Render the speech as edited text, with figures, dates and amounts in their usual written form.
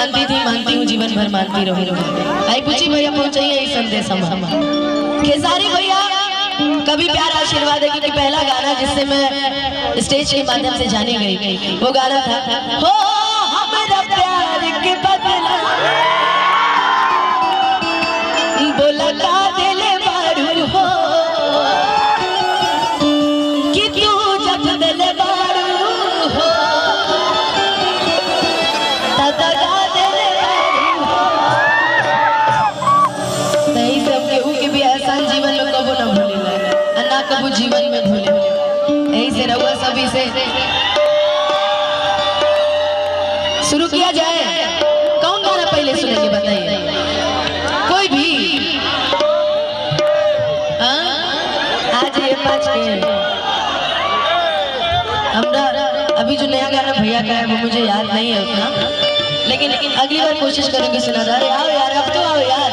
मानती थी, मानती हूँ, जीवन भर मानती रहूंगी। आई पूछी भैया पहुंचाइए इस संदेश हम खेसारी भैया कभी प्यार आशीर्वाद है कि पहला गाना जिससे मैं स्टेज के माध्यम से जानी गई वो गाना था हो हमारा प्यार के बदला बोला का दिले बारू हो कि तू जब दिले बारू हो तदा का दिले बारू हो। नहीं सब केहू के भी आसान जीवन में कबो न भूलेला ना कबो जीवन में भूले। यही से रहुआ सभी से शुरू किया जाए। कौन गाना पहले सुनेंगे बताइए? कोई भी आज ये 5 के हमरा अभी जो नया गाना भैया का है वो मुझे याद नहीं है उतना, लेकिन अगली बार कोशिश करेंगे सुना। अरे आओ यार, अब तो आओ यार।